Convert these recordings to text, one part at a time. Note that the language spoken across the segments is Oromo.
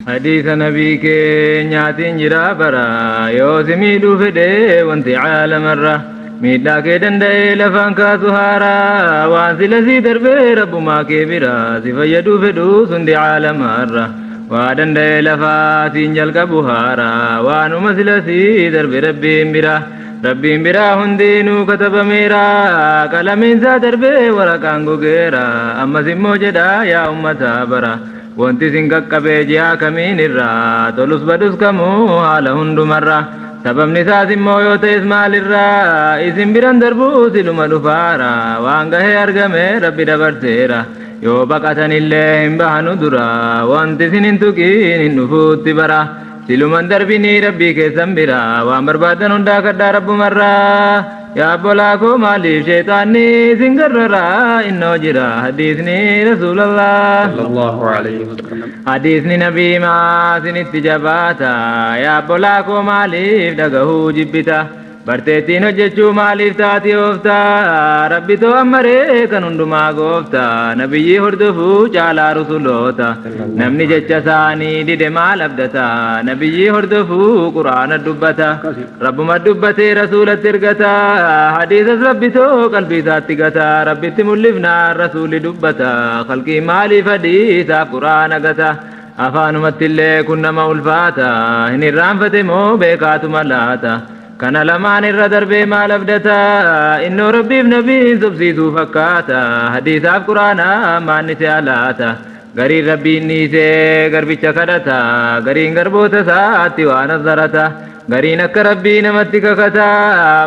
حديث نبيك نياتين جرا برا يوسمي دوفدي وانت عالم الره ميداك دندئ لفانكا سهارا وانسلسي دربي رب ما كبيرا سفيدو فدو سندي عالم الره ودندئ لفا سنجل كبهارا وانو مسلسي دربي ربي برا ربي برا هندينو كتب ميرا كلامين سا دربي ورقانغو غيرا أما سمو جدا يا أمتا برا wanti sin qaqqabee ji'a kamiin irraa tolus badus kamuu haala hundumarra sababni isaas immoo yoo ta'es maalirraa isin biran darbuu siluma dhufaara waan gahee argame rabbi dabarseera yoo baqatanillee hin bahanu dura wanti sin hin tuqiin hin dhufuutti bara siluman darbinii rabbii keessan bira waan barbaadan hundaa kadhaa rabbumarraa yaa bolaakoo maaliif sheexaanni isin garrara innoo jira hadiisni rasuulallah sallallahu alayhi wasallam hadiisni nabii maa sinitti jabaata yaa bolaakoo maaliif dhagahuu jibbita barteettiin hojjechuu maaliif taati oofta rabbi too ammaree kan hundumaa goofta nabiyyii hordofuu caalaa rusuloota namni jecha isaanii dide maal abdata nabiyyii hordofuu quraana dubbata rabbuma dubbatee rasuulatti ergata hadiisas rabbi too qalbii isaatti gata rabbitti mul'ifnaan rasuuli dubbata khalqii maaliif hadiisaaf quraana gata afaanumatti illee kun nama ulfaata hin irraanfate moo beekaatuma laata kana lamaan irra darbee maal abdata innoo rabbiif nabiin subsiisuu fakkaata hadiisaaf quraanaa maanni si alaata gariin rabbiin dhiisee garbicha kadhata gariin garboota isaatti waan azzarata gariin akka rabbii namatti kakata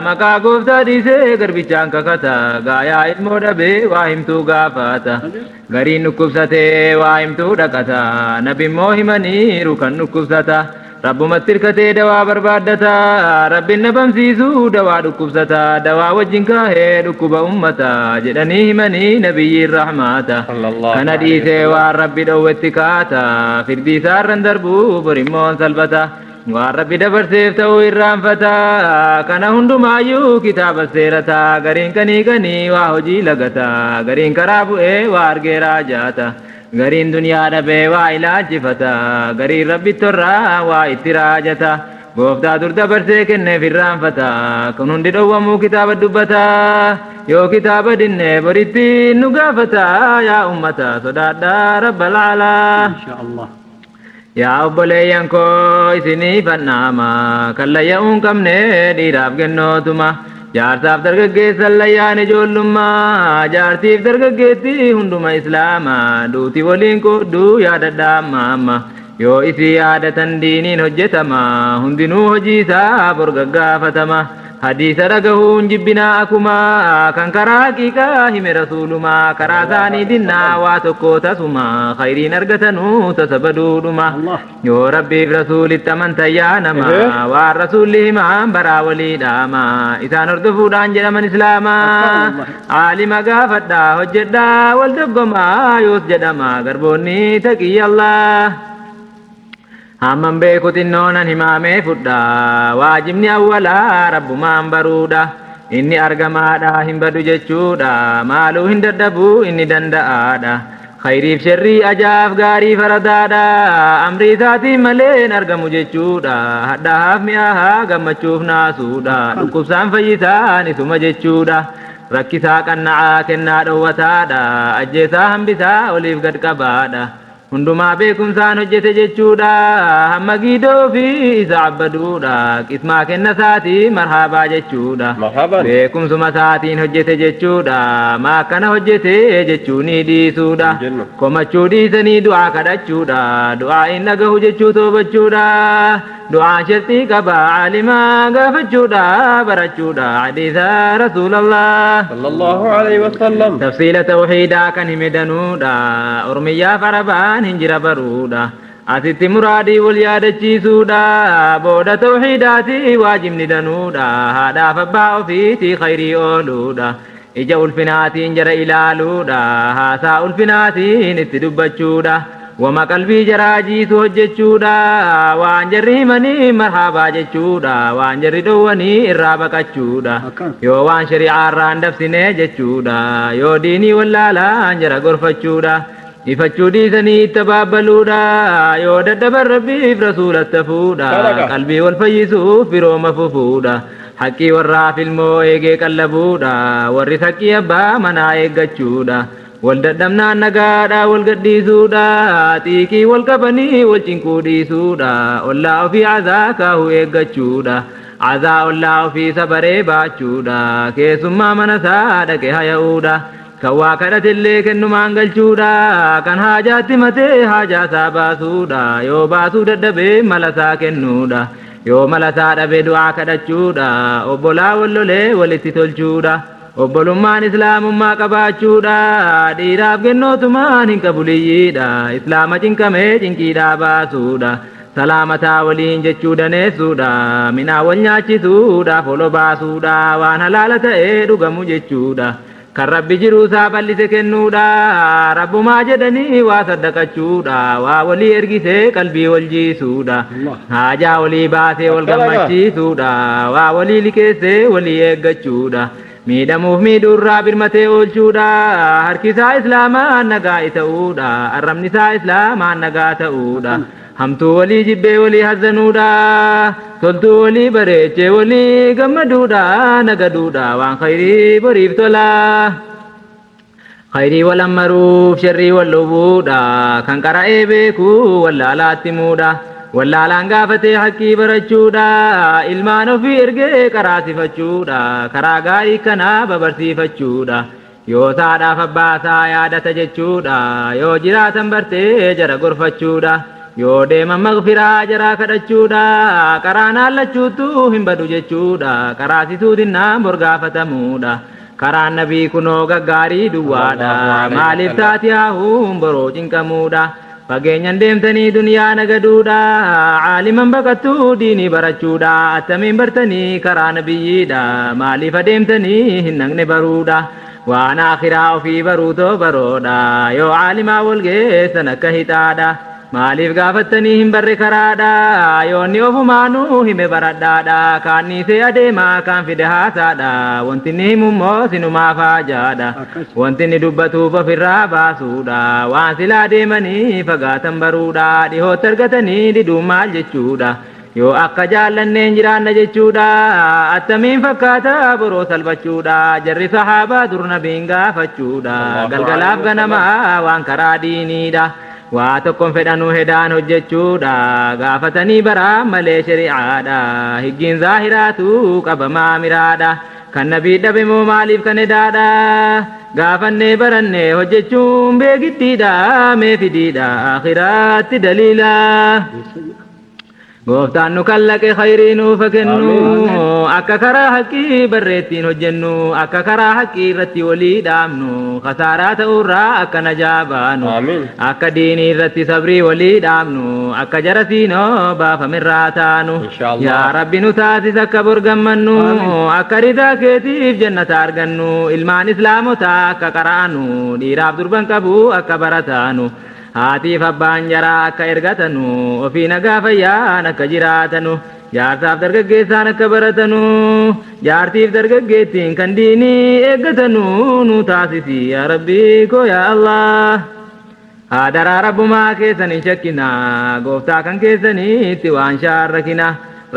maqaa gooftaa dhiisee garbichaan kakata gaayaa ilmoo dhabee waa himtuu gaafata gariin dhukkubsatee waa himtuu dhaqata nabimmoo himaniiru kan dhukkubsata rabbumatti hirkatee dawaa barbaaddata rabbiin nabamsiisuu dawaa dhukkubsata dawaa wajjin kaahee dhukkuba ummata jedhanii himanii nabiyyiin rahmaata kana dhiisee waan rabbi dhowwetti kaata firdii isaarran darbuu borimmoon salphata waan rabbi dabarseef ta'uu irraanfata kana hundumaayyuu kitaaba seerata gariin kanii waa hojii lagata gariin karaa bu'ee waa argee raajaata gariin duniyaa dhabee waa ilaalchifata gariin rabbi torraa waa itti raajata gooftaa dur dabarsee kenneef irraanfata kun hundi dhowwamuu kitaaba dubbata yoo kitaaba dinnee boritti nu gaafata yaa ummata sodaadhaa rabbal alaa yaa obboleeyyan koo isinii fannaama kan layya'uun qabne dhiiraaf kennootuma jaarsaaf dargaggeessan layyaan ijoollummaa jaartiif dargaggeetti hunduma islaamaa duuti waliin qoodduu yaadadhaa amma yoo isii yaadatan diiniin hojjetama hundinuu hojii isaa bor gaggaafatama hadiisa dhagahuun jibbinaa akuma kan karaa haqiiqaa hime rasuulumaa karaa isaanii dinnaa waa tokko tasuma khayriin argatanuu tasa baduudhuma yoo rabbiif rasuulitti amantan yaa nama waan rasuulli himaan baraa walii dhaama isaan hordofuudhaan jedhaman islaamaa aalima gaafadhaa hojjedhaa wal doggomaa yoos jedhama garboonni taqiyyallah hamman beeku xinnoonan himaamee fudha waajibni awwalaa rabbumaan baruudha inni argamaadha hin badu jechuudha maaluu hin dadhabuu inni danda'aadha khayriif sharrii ajaaf gaarii faradaadha amrii isaatiin malee hin argamu jechuudha hadhaaf mi'aahaa gammachuuf naasuudha dhukkubsaan fayyisaan isuma jechuudha rakkisaa qanna'aa kennaa dhowwataadha ajjeesaa hambisaa oliif gad qabaadha hundumaa beekumsaan hojjete jechuudha hamma giidoo fi isa abbaduudha qismaa kenna isaatii marhaabaa jechuudha beekumsuma isaatiin hojjete jechuudha maa akkana hojjete jechuunii dhiisuudha komachuu dhiisanii du'aa kadhachuudha du'aa hin dhagahu jechuu toobachuudha du'aan shartii qaba caalimaa gaafachuudha barachuudha hadiisa rasuulallah sallallahu alayhi wasallam tafsiila tawxiidaa kan hime danuudha ormiyyaaf arabaan hinjira baruudha asitti muraadii wal yaadachiisuudha booda tawxiidaati waajibni danuudha haadhaaf abbaa ofiitii khayrii ooluudha ija ulfinaatiin jara ilaaluudha haasaa ulfinaatiin itti dubbachuudha wama qalbii jaraa jiisu hojjechuudha waan jarri himanii marhaabaa jechuudha waan jarri dhowwanii irraa baqachuudha yoo waan shari'aa irraan dabsine jechuudha yoo diinii wallaalaan jara gorfachuudha ifachuu dhiisanii tabaabaluudha yoo dadhaban rabbiif rasuulatti fuudha qalbii wal fayyisuuf birooma fufuudha haqqii warraaf ilmoo eegee qallabuudha warri haqqii abbaa manaa eeggachuudha wal dadhabnaan nagaadha wal gadhiisuudha xiiqii wal qabanii wal cinquu dhiisuudha ollaa ofii azaa kaahuu eeggachuudha azaa ollaa ofii sabaree baachuudha keessummaa manasaa dhaqe haya'uudha kan waa kadhatillee kennumaan galchuudha kan haajaatti matee haajaasaa baasuudha yoo baasuu dadhabee malasaa kennuudha yoo malasaa dhabee du'aa kadhachuudha obbolaa wallolee walitti tolchuudha obbolummaan islaamummaa qabaachuudha dhiiraaf kennootumaan hin qabuliyyiidha islaama cinqamee cinqiidhaa baasuudha salaamataa waliin jechuu daneessuudha minaa wal nyaachisuudhaaf olo baasuudha waan halaala ta'ee dhugamu jechuudha kan rabbi jiruusaa bal'ise kennuudha rabbumaa jedhanii waa saddaqachuudha waa walii ergisee qalbii wal jiisuudha haajaa walii baasee wal gammachiisuudha waa walii liqeessee walii eeggachuudha miidhamuuf miidhuurraa birmatee oolchuudha harkisaa islaamaan nagaa ta'uudha arrabnisaa islaamaan nagaa ta'uudha hamtuu walii jibbee walii hazzanuudha toltuu walii bareechee walii gammaduudha nagaduudha waan khayrii boriif tola khayrii wal ammaruuf sharrii wal dhowwuudha kan qara'ee beekuu wallaalaatti muudha wallaalaan gaafatee haqqii barachuudha ilmaan ofii ergee qaraasifachuudha karaa gaarii kanaa babarsiifachuudha yoo saadhaaf abbaasaa yaadata jechuudha yoo jiraatan bartee jara gorfachuudha yoo deeman maghfiraa jaraa kadhachuudha karaan haallachuutu hin badu jechuudha qaraasisuutinnaan borgaafatamuudha karaan nabii kunoo gaggaarii duwwaadha maaliif taati haahuun boroo cinqamuudha fageenyan deemtanii duniyaa nagaduudha caaliman baqattuu diinii barachuudha attamiin bartanii karaa nabiyyiidha maaliif adeemtanii hin naqne baruudha waan akhiraa ofii baruutoo baroodha yoo caalimaa wal geessan akka hixaadha maaliif gaafattanii hin barre karaadha yoonni ofumaanuu hime baradhaadha kaanniisee adeemaa kaan fide haasaadha wanti inni himummoo sinumaaf haajaadha wanti inni dubbatuuf ofirraa baasuudha waan silaa deemanii fagaatan baruudha dhihootti argatanii diduun maal jechuudha yoo akka jaallanneen jiraanna jechuudha attamiin fakkaata boroo salphachuudha jarri sahaabaa dur nabiin gaafachuudha galgalaaf ganamaa waan karaa diiniidha waa tokkoon fedhanuu hedaan hojjechuudha gaafatanii baraa malee shari'aadha higgiin zaahiraatu qabamaa miraadha kan nabii dhabe moo maaliif kan hedaadha gaafannee barannee hojjechuun beekittiidha mee fidiidha akhiraatti daliila gooftaan nu kallaqe khayrii nuuf kennu akka karaa haqqii barreettiin hojjennu akka karaa haqqii irratti walii dhaabnu khasaaraa ta'urraa akka najaa baanu akka diinii irratti sabrii walii dhaabnu akka jarasiinoo baafamirraa taanu yaa rabbi nu taasis akka borgammannu akka ridaa keetiif jannata argannu ilmaan islaamotaa akka qaraanu dhiiraaf durban qabu akka barataanu haatiif abbaan jaraa akka ergatanu ofii nagaa fayyaan akka jiraatanu jaarsaaf dargaggeessaan akka baratanu jaartiif dargaggeettiin kan diinii eeggatanu nu taasisi yaa rabbii koo yaa Allah hadaraa rabbumaa keessan hin shakkina gooftaa kan keessaniitti waan shaarrakina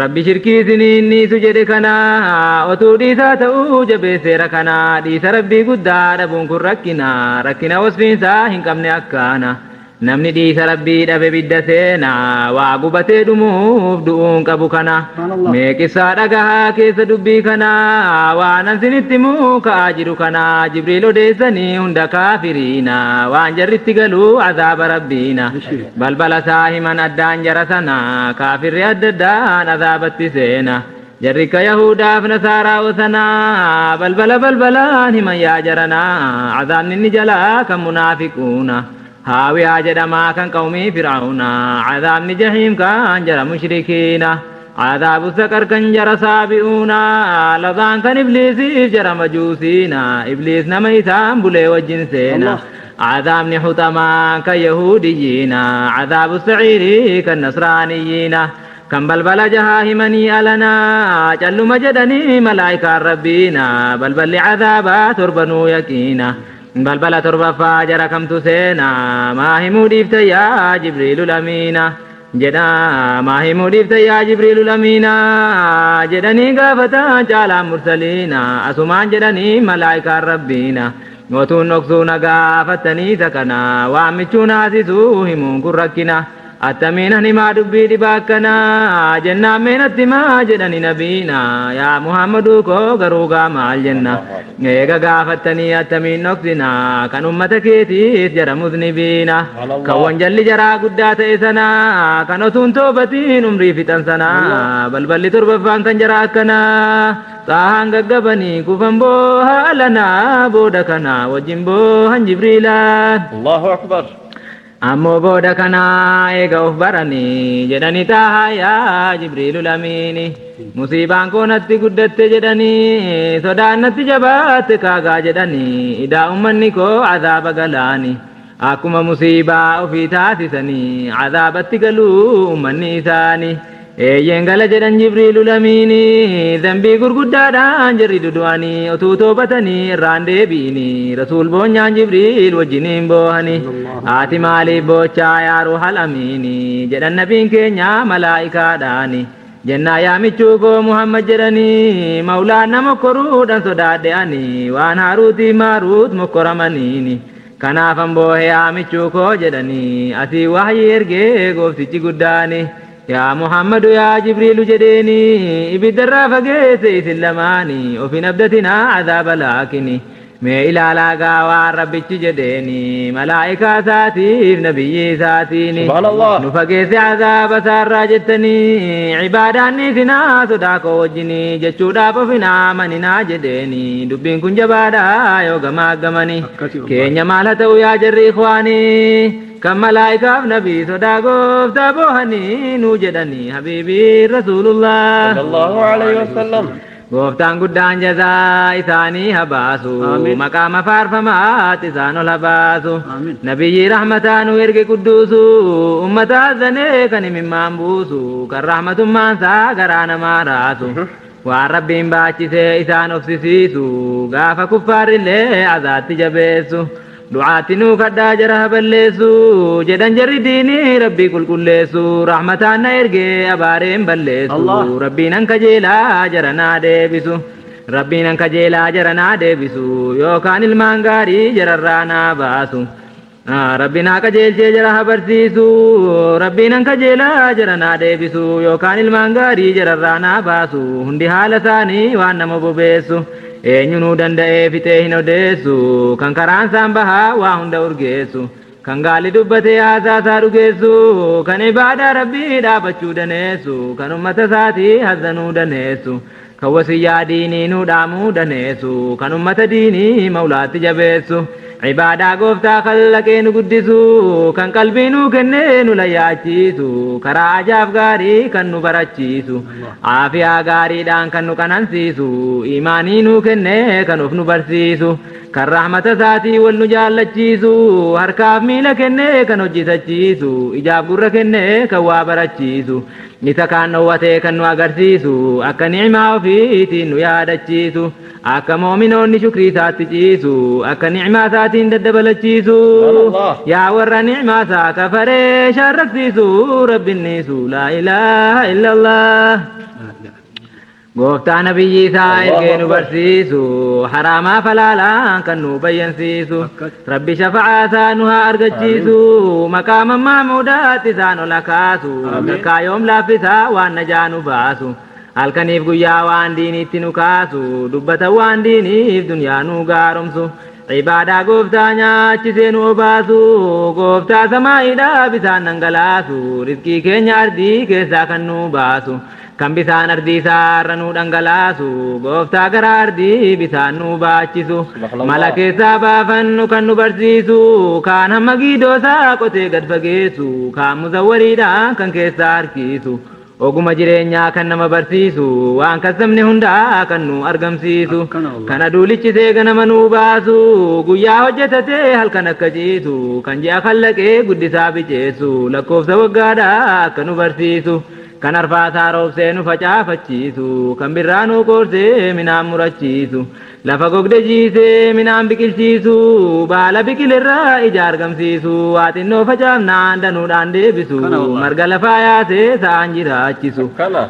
rabbi shirkii isiniin dhiisu jedhe kana otuu dhiisaa ta'uu jabeesseera kana dhiisa rabbii guddaa dhabuun kun rakkina wasfiinsaa hin qabne akkaana namni dhiisa rabbii dhabe bidda seena waa gubatee dhumuuf du'uun qabu kana meeqisaa dhagahaa keessa dubbii kana waan ansinitti muu ka'aa jiru kana jibriil odeessanii hunda kaafiriina waan jarritti galuu azaaba rabbiina balbala isaa himan addaan jara sana kaafirri adda addaan azaabatti seena jarrika yahudaaf nasaaraa osanaa balbalaan himan yaa jaranaa azaabni inni jalaa kan munaafiquuna هاوية جدما كان قومي فرعون عذاب جحيم كان جرى مشركين عذاب السكر كان جرى سابئون لظان كان إبليس جرى مجوسين إبليس نميتان بلي وجنسين عذاب نحطما كيهوديين عذاب السعير كالنصرانيين كم بلبل جهاهمني ألنا جل مجدني ملائكة ربينا بلبل عذابات تربنوا يكينا بلبلة تربفا جرى كم تسينا ما هي موديفت يا جبريل الأمينة جدا ما هي موديفت يا جبريل الأمينة جدني قافتا جالا مرسلينا أسمان جدني ملائكة ربينا وتون نقصونا قافتني سكنا وعمتشونا سيسوه منكر ركنا أتمنى نما دبي دباكنا جنة من التما جدني نبينا يا محمد كو غروغا مع الجنة إيغا غافتني أتمنى نقصنا كان أمتك تيس جرى مذنبينا كوان جل جرى قدات إسنا كانوا توبتين أمري في تنسنا بل تربى فانتن جراكنا ساهان غغبني كفن بوها لنا بودكنا وجنبوها جبريلا الله أكبر أمو بودكنا إيغا أخبرني جدني تاها يا جبريل الأميني مصيبان كونت قدت جدني صدانت جبات كاغا جدني إدا أمني كو عذاب غلاني أكما مصيبا في تاسسني عذابت قلو أمني ثاني ينقل جدن جبريل الأميني ذنبي قرقودان جريد دواني أتوتو بطني راندي بيني رسول بونيان جبريل وجنين بوهني آتي مالي بوچا يا روح الأميني جدن نبين كينيا ملائكة داني جنة يا ميچوكو محمد جراني مولانا مكرودان صداداني وان هاروتي ماروت مكرمانيني كنافن بوه يا ميچوكو جدني أتي وحي إرغي غوفتي قداني يا محمد يا جبريل جديني إبدرا فقيت سلماني وفي نبدتنا عذاب لكني ما إلى لاقا وربي جديني ملائكة ساتي نبي ساتيني سبحان الله نفقيت عذاب سار جتني عباداني سنا صداق وجني جچودا ففنا مننا جديني دبين كن جبادا يوغما غمني كينيا مالتو يا جري إخواني كم ملائكة نبي صداقوف تابوهني نوجدني حبيبي رسول الله صلى الله عليه وسلم غوفتان قدان جزاء ثاني هباسو مقام فارفمات ثانو لباسو نبي رحمتان ويرق قدوسو أمتا الزني كان ممان بوسو كالرحمة مانسا قران ماراسو وعربين باتي سيسان افسسيسو غاف كفار اللي عذات جبيسو دعاتنو كدا جرها بلسو جدن جري ديني ربي كل لسو رحمتان إرجع أبارين بلسو ربي ننك جيلا جرنا دبسو ربي ننك جيلا جرنا دبسو يو كان المانغاري جررانا باسو ربي ناك جيل جرها برسيسو ربي ننك جيلا جرنا دبسو يو كان المانغاري جررانا باسو هندي حالتاني وانا مبوبسو eenyunu danda'ee fitee hin odeessu kan karaan isaan bahaa waa hunda urgeessu kan gaalli dubbatee haasaasaa dhugeessu kan ibaadaa rabbii dhaabachuu daneessu kan ummata isaatii hazzanuu daneessu kan wasiyyaa diinii nuu dhaamuu daneessu kan ummata diinii mawlaatti jabeessu ibaadaa gooftaa kallaqee nu guddisu kan qalbii nuu kennee nu layyaachiisu karaa ajaaf gaarii kan nu barachiisu aafiyaa gaariidhaan kan nu qanansiisu imaanii nuu kennee kan of nu barsiisu kan rahmata isaatii wal nu jaallachiisu harkaaf miila kennee kan hojjetachiisu ijaaf gurra kennee kan waa barachiisu isa kaan dhowwatee kan nu agarsiisu akka ni'imaa ofiitiin nu yaadachiisu akka moominoonni shukrii isaatti ciisu akka ni'imaa isaatiin daddabalachiisu yaa warra ni'imaa isaa kafaree sharraqsiisu rabbinniisu laa ilaaha illallah gooftaa nabiyyi isaa ergee nu barsiisu haraamaa falaalaa kan nu bayyansiisu rabbi shafa'aa isaa nu haa argachiisu maqaama mahmuudaatti isaan ol kaasu bakkaa yoom laaffisaa waan najaa nu baasu halkaniif guyyaa waan diiniitti nu kaasu dubbata waan diiniif dunyaa nu gaaromsu ibaadaa gooftaa nyaachisee nu obaasu gooftaa samaa'iidhaa bisaan dhangalaasu rizqii keenya ardii keessaa kan nu baasu kan bisaan ardii isaarra nu dhangalaasu gooftaa gara ardii bisaan nu baachisu mala keessaa baafannu kan nu barsiisu kaan hamma giidoosaa qotee gad fageessu kaan muzawwariidhaan kan keessaa harkiisu oguma jireenyaa kan nama barsiisu waan kasabne hundaa kan nu argamsiisu kan aduu lichisee ganama nu baasu guyyaa hojjetatee halkan akka ciisu kan ji'a kallaqee guddisaa bicheessu lakkoofsa waggaadhaa akka nu barsiisu kan arfaasaa roobsee nu facaafachiisu kan birraa nu qorsee midhaan murachiisu lafa gogde jiisee midhaan biqilchiisu baala biqilirraa ija argamsiisu waa xinnoo facaafnaan danuudhaan deebisu marga lafaa yaasee sa'aan jiraachisu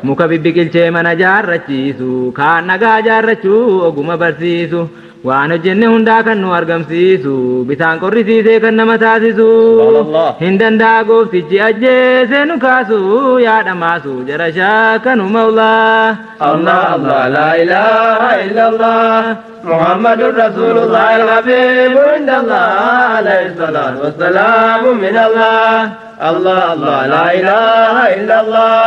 muka bibbiqilchee mana jaarrachiisu kaan nagaa jaarrachuu oguma barsiisu waan hojjenne hundaa kan nu argamsiisu bisaan qorrisiisee kan nama taasisu hin danda'a gooftichi ajjeesee nu kaasu yaada maasu jara shaakanu mawlaa Allah Allah la ilaha illallah Muhammadur Rasulullah al-Habib indallah alayhi salatu wassalamu min Allah Allah Allah la ilaha illallah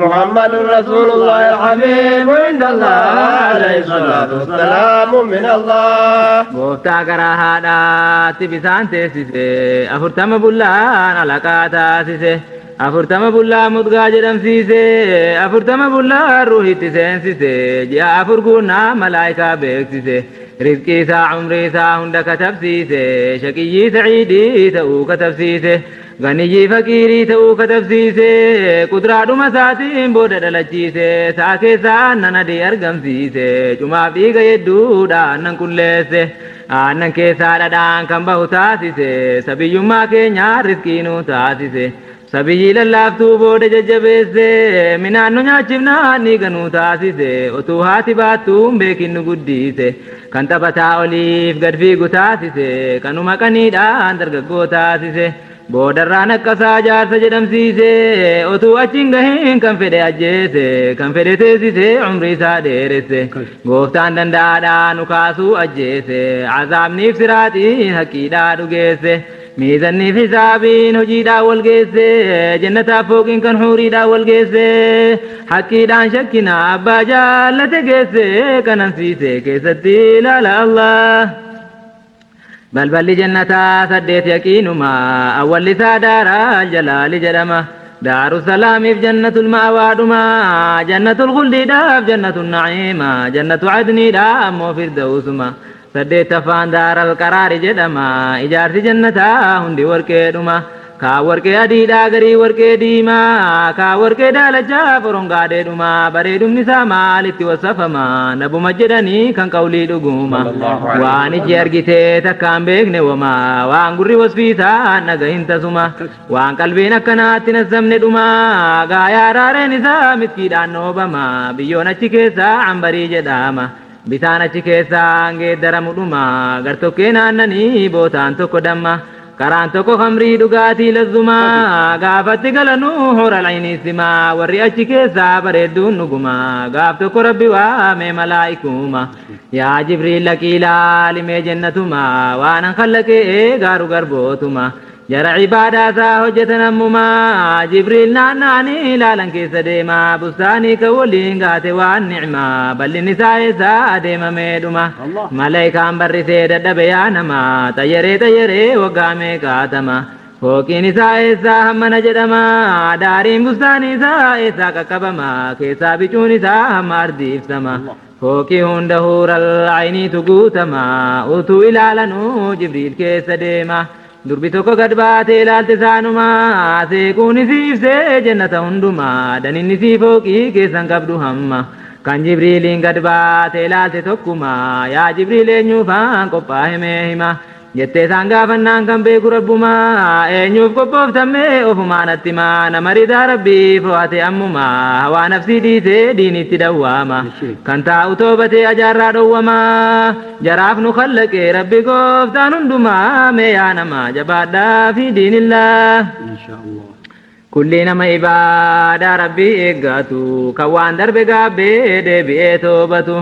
محمد رسول الله الحبيب عند الله عليه الصلاة والسلام من الله بوفتا كراهادا تبسان تيسيسي أفرتم بلان على كاتاسيسي أفرتم بلا مدغا جدم سيسي أفرتم بلا روحي تسينسيسي جاء أفرقونا ملايكا بيكسيسي رزقي سا عمري سا هندك تبسيسي شكي سعيدي تأو كتبسيسي غني فقيري تو كتبسيسه قدرادuma saatiin booda dhalachiise saa keessaa nana dee argamsiise cumaaf dhiiga hedduudha annan qulleesse annan keessaa dhadhaan kan bahu taasise sabiyyummaa keenya riskii nu taasise sabiyyi lallaaftuu booda jajjabeesse minaan nu nyaachifnaan dhiiga nu taasise otuu haati baattuun beekin nu guddise kan taphataa oliif gad fiigu taasise kanuma qaniidhaan dargaggoo taasise boodarraan akkasaa jaarsa jedhamsiise otuu achiin gahiin kan fedhe ajjeese kan fedhe teessise umrii isaa dheeresse gooftaan danda'aadhaa nu kaasuu ajjeese azaabniif siraatiin haqqiidhaa dhugeesse miizanniif hisaabiin hojiidhaan wal geesse jannataaf fooqiin kan huriidhaan wal geesse haqqiidhaan shakkina abbaa jaallate geesse kanansiise keessatti ilaala Allah بلبل جنتا سديت يقينما أول سادار الجلال جرما دار السلام في جنة المأوى دما جنة الخلد داف جنة النعيم جنة عدن دام وفردوسما سديت فان دار القرار جدما إجارت جنتا هندي وركيدما ka warqee adiidhaa garii warqee diimaa ka warqee daalachaa forongaa dheedhumaa bareedumni isaa maalitti wasafama nabuma jedhanii kan qawlii dhuguma waan iji argitee takkaan beekne wama waan gurri wasfiisaa dhagahin tasuma waan qalbiin akkanaatti nasamne dhuma gaayaa raareen isaa miskiidhaan noobama biyyoon achi keessaa cambarii jedhama bisaan achi keessaa geeddaramu dhuma gartokkee naannanii bootaan tokko damma karaan tokko khamrii dhugaatii lazzuma gaafatti galanuu hora layinisima warri achi keessaa bareedduun dhuguma gaaf tokko rabbi waame malaa'ikuma yaa jibriil laqiilaa limee jannatuma waanan khallaqee gaaru garbootuma jara ibaadaasaa hojjetan ammuma jibriil naannaanii ilaalan keessa deema bustaanii kan waliin gaate waan ni'maa bal'inni isaa eessaa adeemamee dhuma malaayikaan barrisee dadhabe yaa nama xayyaree waggaa meeqaatama fooqiin isaa eessaa hammana jedhama daariin bustaanii isaa eessaa qaqqabama keessaa bicuun isaa hamma ardiifsama fooqii hunda huural ayniitu guutama utuu ilaalanuu jibriil keessa deema durbi tokko gad baatee ilaalte saanuma seequun isiifsee jannata hunduma daninni sii fooqii keessan qabdu hamma kan jibriiliin gad baatee ilaalte tokkuma yaa jibriil eenyuufaan qophaa'e mee hima jettee isaan gaafannaan kan beeku rabbuma eenyuuf qophooftame ofumaan attima nama ridaa rabbii fo'ate ammuma hawaa nafsii dhiisee diinitti dawwaama kan taa'u toobatee ajaarraa dhowwama jaraaf nu khallaqee rabbi gooftaan hundumaa mee yaa nama jabaadhaa fi diinillaa kulli nama ibaadaa rabbii eeggatu kan waan darbe gaabbee deebi'ee toobatu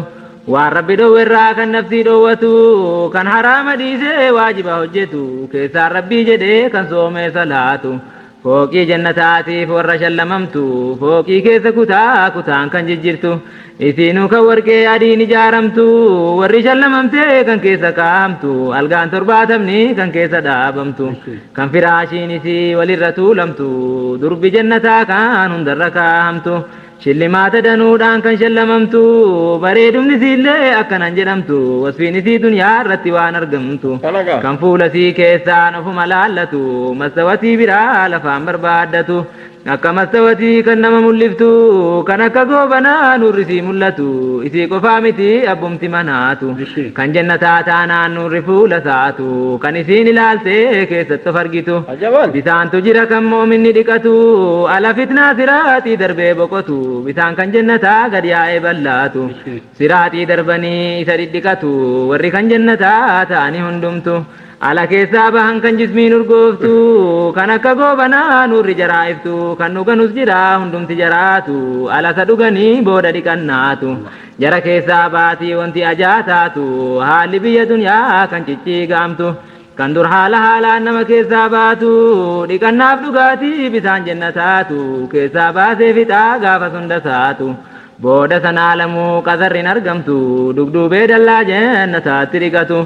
waan rabbi dhowwerraa kan nafsii dhowwatu kan haraama dhiisee waajiba hojjetu keessaan rabbii jedhee kan soomee salaatu fooqii jannataatiif warra shallamamtu fooqii keessa kutaan kan jijjirtu isiinuu kan warqee adiin ijaaramtu warri shallamamtee kan keessa kaa'amtu algaan 70 kan keessa dhaabamtu kan firaashiin isii walirra tuulamtu durbi jannataa kan hundarra kaa'amtu shillimaata danuudhaan kan shallamamtu bareedumni isiillee akkanan jedhamtu wasfiin isii duniyaa irratti waan argamtu kan fuula isii keessaan ofuma laallatu masawatii biraa lafaan barbaaddatu akka mastawatii kan nama mul'iftu kan akka goobanaa nurri sii mul'atu isii qofaa miti abbumti manaatu kan jannataa taanaan nurri fuula saatu kan isiin ilaaltee keessatti of argitu bisaantu jira kan moominni dhiqatu ala fitnaa siraatii darbee boqotu bisaan kan jannataa gad yaa'ee ballaatu siraatii darbanii isa dhidhiqatu warri kan jannataa ta'anii hundumtu ala keessaa bahan kan jismiin urgooftu kan akka goobanaa nurri jaraa'iftu kan dhuganus jira hundumti jaraatu ala isa dhuganii booda dhiqannaatu jara keessaa baatii wanti ajaa taatu haalli biyya duniyaa kan cicciigaamtu kan dur haalaan nama keessaa baatu dhiqannaaf dhugaatii bisaan jannataatu keessaa baasee fixaa gaafa sundasaatu booda sanaa lamuu qasarrin argamtu dugduubee dallaa jannataatti dhiqatu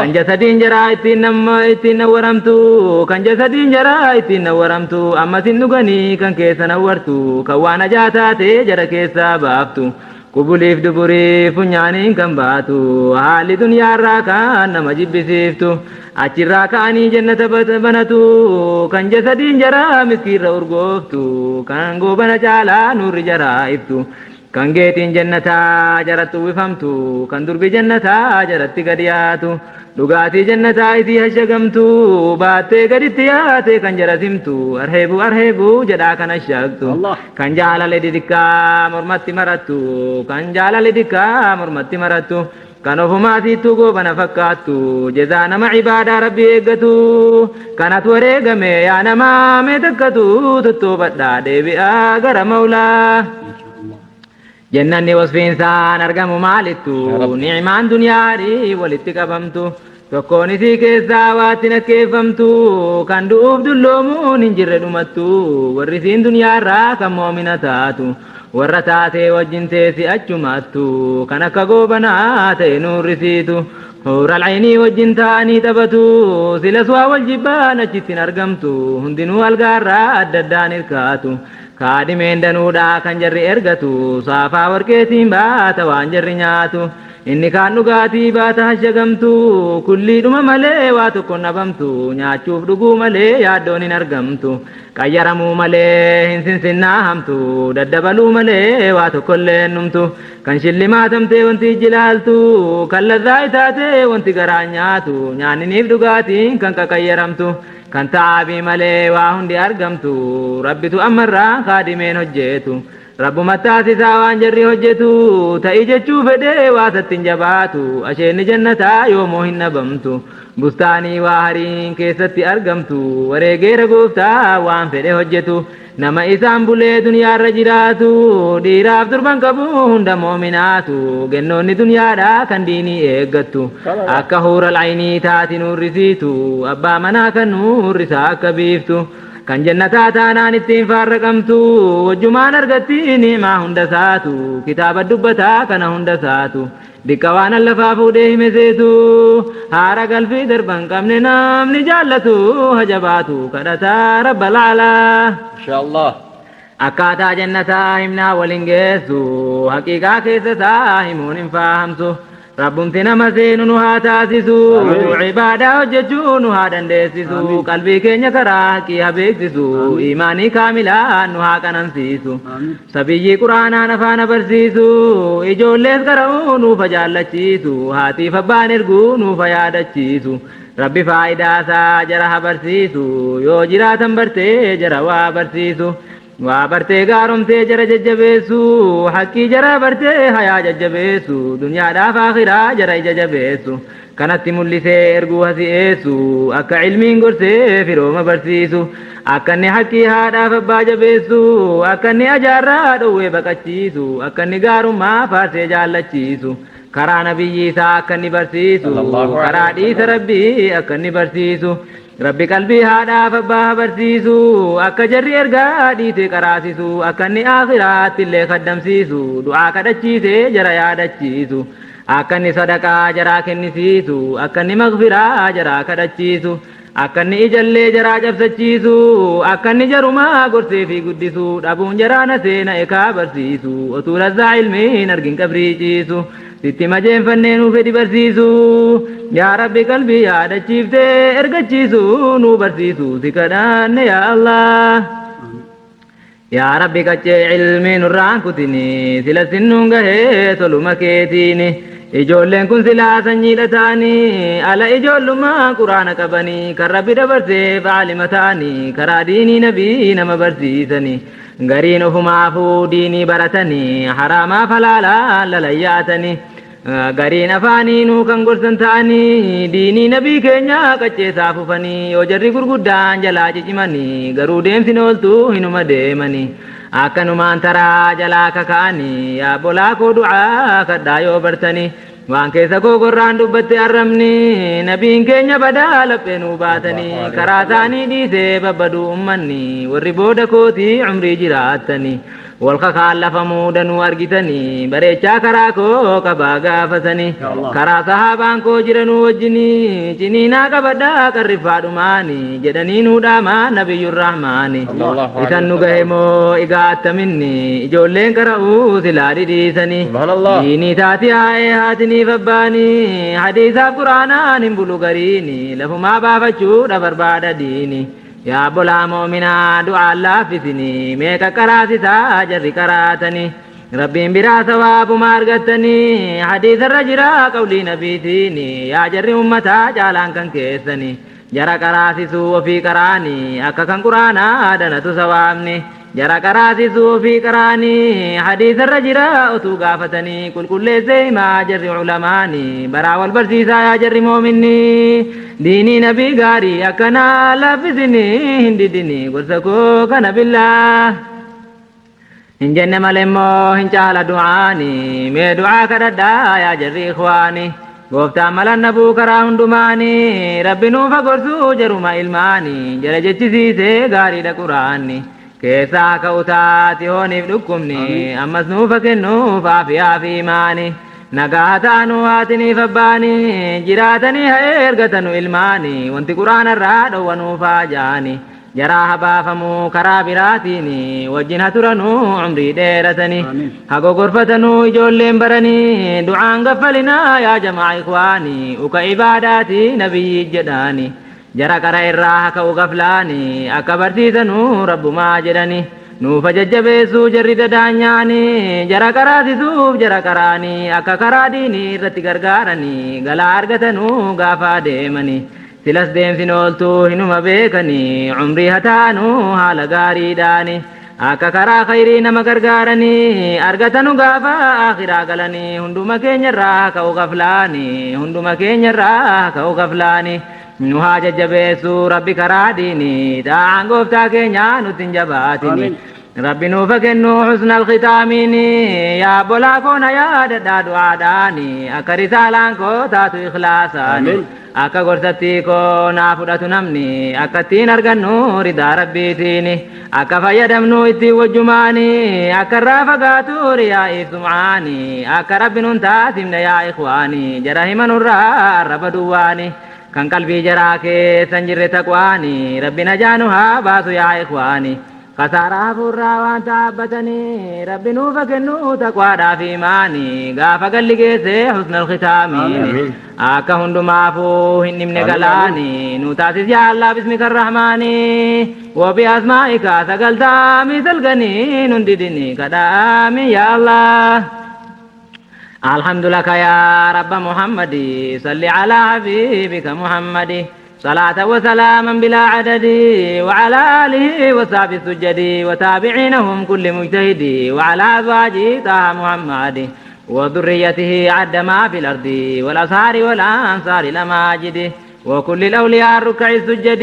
kan jasadiin jaraa ittiin nawwaramtu kan jasadiin jaraa ittiin nawwaramtu ammasin dhuganii kan keessa nawwartu kan waan ajaa taatee jara keessaa baaftu qubuliif duburiif funyaaniin kan baatu haalli duniyaarraa kan nama jibbisiiftu achirraa ka'anii jannata banatu kan jasadiin jaraa miskiirra urgooftu kan goobana caalaa nurri jaraa iftu kan geetiin jannataa jaratti uwwifamtu kan durbi jannataa jaratti gad yaatu dhugaatii jannataa isii hashagamtu baattee gaditti yaate kan jarasimtu arheebu jedhaa kan hashagtu kan jaalale didikkaa mormatti marattu kan jaalale didikkaa mormatti marattu kan ofumaatiittu goobana fakkaattu jezaa nama cibaadaa rabbi eeggatu kanat wareegame yaa namaa mee takkatu tuttuubadhaa deebi'aa gara maulaa jannanni wasfiinsaan argamu maalittu ni'imaan duniyaarii walitti qabamtu tokkoon isii keessaa waatti nakkeeffamtu kan du'uuf dulloomuun hin jirre dhumattu warri isiin duniyaarraa kan moomina taatu warra taatee wajjin teessi achumattu kan akka goobanaa ta'e nuurrisiitu huural aynii wajjin ta'anii taphatu silas waa wal jibbaan achittiin argamtu hundinuu algaarraa adda addaan hirkaatu kaadhimeen danuudhaa kan jarri ergatu saafaa warqeetiin baata waan jarri nyaatu inni kaan dhugaatii baata hashagamtu kulliidhuma malee waa tokkon dhabamtu nyaachuuf dhuguu malee yaaddoon hin argamtu qayyaramuu malee hin sinsinnaahamtu daddabaluu malee waa tokkollee hin dhumtu kan shillimaatamtee wanti jilaaltu kan ladhaa itaatee wanti garaa nyaatu nyaanniniif dhugaatiin kan qaqayyaramtu kan ta'aabii malee waa hundi argamtu rabbitu ammarraa kaadhimeen hojjetu rabbuma taasisaa waan jarri hojjetu ta'i jechuu fedhee waa sattiin jabaatu asheenni jannataa yoomoo hin dhabamtu bustaanii waa hariin keessatti argamtu wareegeera gooftaa waan fedhe hojjetu nama isaan bulee duniyaarra jiraatu dhiiraaf durban qabu hunda moominaatu gennoonni duniyaadhaa kan diinii eeggattu akka huural aynii taati nuurrisiitu abbaa manaa kan nuurrisaa akka biiftu kan jannataa taanaan ittiin faarraqamtu wajjumaan argatti ni'imaa hunda saatu kitaaba dubbataa kana hunda saatu dikka waan allafaa fuudhee hime seetu haara galfii darban qabne namni jaallatu hajabaatu kadhataa rabbal alaa inshallah akkaataa jannataa himnaa waliin geessu haqiiqaa keessa isaa himuun hin fahamsu rabbumti nama seenu nu haa taasisu ibaadaa hojjechuu nu haa dandeessisu qalbii keenya karaa haqii haa beeksisu imaanii kaamilaa nu haa qanansiisu sabiyyii quraanaan afaan barsiisu ijoollees qara'uu nuufa jaallachiisu haatiif abbaan erguu nuufa yaadachiisu rabbi faayidaa isaa jara haa barsiisu yoo jiraatan bartee jara waa barsiisu waa bartee gaaromtee jara jajjabeessu haqqii jara bartee hayaa jajjabeessu duniyaadhaaf akhiraa jara ija jabeessu kanatti mul'isee erguu hasi'eessu akka ilmiin gorsee firooma barsiisu akka inni haqqii haadhaaf abbaa jabeessu akka inni ajaarraa dhowwee baqachiisu akka inni gaarummaa faarsee jaallachiisu karaa nabiyyi isaa akka inni barsiisu karaa dhiisa rabbii akka inni barsiisu rabbi qalbii haadhaaf abbaa barsiisu akka jarri ergaa dhiite qaraasisu akka inni akhiraatti illee kaddamsiisu du'aa kadhachiisee jara yaadachiisu akka inni sadaqaa jaraa kennisiisu akka inni maghfiraa jaraa kadhachiisu akka inni ijallee jaraa cabsachiisu akka inni jarumaa gorsee fi guddisu dhabuun jaraa na seena ekaa barsiisu otuu lazzaa ilmiin argin qabrii ciisu sitti majeenfannee nu fedhi barsiisu yaa rabbi qalbii yaadachiiftee ergachiisu nu barsiisu si kadhanne yaa Allah يا ربي كتشي علمي نوران كتني سلا سنونغا هي تلوما كيتيني ijoolleen kun silaa sanyiidha ta'anii ala ijoollummaa quraana qabanii kan rabbi dabarseef aalima ta'anii karaa diinii nabii nama barsiisanii gariin ofumaafuu diinii baratanii haraamaa falaalaa lalayyaatanii gariin afaaniinuu kan gorsan ta'anii diinii nabii keenya qacceessaa fufanii yoo jarri gurguddaan jalaa cicimanii garuu deemsin ooltuu hinuma deemanii akkanumaan taraa jalaa kaka'anii yaabbolaa koo du'aa kadhaa yoo bartanii waan keessa koo gorraan dubbatte arrabni nabiin keenya badaa lapheenuu baatanii karaa isaanii dhiisee babbaduu ummanni warri booda kootii umrii jiraattanii wal kakaallafamu danuu argitanii bareechaa karaa koo qabaa gaafatanii karaa sahaabaan koo jiranuu wajjinii ciniinaa qabadhaa qarrifaadhumaanii jedhanii nuudhaamaa nabiyyur rahmaani isan nu gahe moo igaattaminni ijoolleen qara'uu silaa dhidhiisanii diinii taati haa'ee haatiniif abbaanii hadiisaaf quraanaan hin bulu gariini lafumaa baafachuudha barbaada diini يا بلا مؤمنا دعاء الله في سني ميك كراستا جري كراتني ربي برا ثواب مارغتني حديث الرجل قولي نبيتيني يا جري أمتا جالان كان كيسني جرى كراسسو وفي كراني أكا كان قرانا دنتو سوامني جرى كراسسو في كراني حديث الرجل أتو قافتني كل زي ما جري علماني برا والبرسيسا يا جري مؤمني ديني نبي غاري أكنا لفزني هندي ديني قرسكو كان بالله إن جنة ملمو إن شاء دعاني مي دعا كردا يا جري إخواني قفتا ملا نبو كرا هندماني ربي نوفا قرسو جرما إلماني جرجة سيسي غاري دا قراني كيسا كوتاتي هوني فلقمني أمس نوفا كنوفا في ماني nagaataanu haatiniif abbaanii jiraatanii ergatanu ilmaanii wanti quraana irraa dhowwanuu faajaanii jaraa habaafamuu karaa biraatiini wajjin haturanuu umrii dheeratanii hagogorfatanuu ijoolleen baranii du'aan gaffalinaa yaa jamaa ikwaanii uka ibaadaati nabiyyi jedhaanii jara kara irraa haka'u gaflaanii akka barsiisanuu rabbumaa jedhanii nuufa jajjabeessuu jarri dadaanyaanii jara karaasisuuf jara karaanii akka karaa diinii irratti gargaaranii galaa argatanuu gaafa deemanii silas deemsin ooltuu hinuma beekanii umrii hataanuu haala gaariidhaanii akka karaa khayrii nama gargaaranii argatanu gaafa akhiraa galanii hunduma keenyarraa ka'u gaflaanii hunduma keenyarraa ka'u gaflaanii nu haa jajjabeessuu rabbi karaa diinii ta'an gooftaa keenyaa nutti hin jabaatini ربي نوفكنو حسن الختاميني يا بولا كونا يا دادو عداني أكا رسالان كو تاتو إخلاصاني أكا قرستي كو نافدة نمني أكا تين أرغنو ردا ربي تيني أكا فيدمنو إتي وجماني أكا رافقاتو ريائي سمعاني أكا ربي ننتاسمنا يا إخواني جرهما نرى رب دواني كان قلبي جراكي سنجر تقواني ربي نجانوها باسو يا إخواني خسارة فرا وان تابتني ربي نوفك النو تقوى في ماني غافا قل لقيسي حسن الختامين آكا هندو مافو هنم نقلاني نوتاسيس يا الله باسمك الرحماني وبأسمائك ثقلتا مثل قنين انددني كدامي يا الله الحمد لك يا رب محمد صل على حبيبك محمد صلاة وسلاما بلا عدد وعلى آله وصحبه السجد وتابعينهم كل مجتهد وعلى أزواجه طه محمد وذريته عد ما في الأرض والأصهار والأنصار الأماجد وكل الأولياء الركع السجد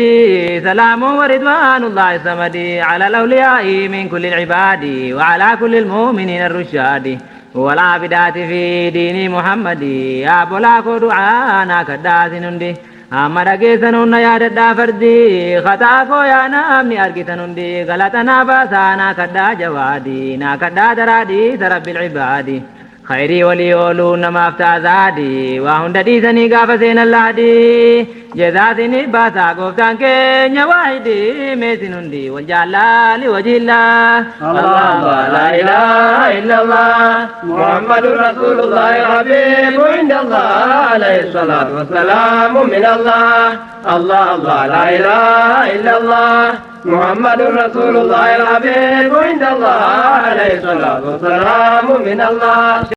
سلام ورضوان الله الصمد على الأولياء من كل العباد وعلى كل المؤمنين الرشاد والعابدات في دين محمد يا بولاك دعانا كداس نندي أما رجيسنون يا ددا فردي خطاكو يا نامني أرجيسنوندي غلطنا باسانا كدا جوادي نا كدا درادي سرب العبادي خيري ولي أولون ما افتازادي وهند ديسني غافسين الله دي جزاسني باسا قفتان كينيا واحدي ميسنوندي والجلال وجه الله الله لا إله إلا الله محمد رسول الله حبيب عند الله عليه الصلاة والسلام من الله الله لا إله إلا الله محمد رسول الله الحبيب عند الله عليه الصلاة والسلام من الله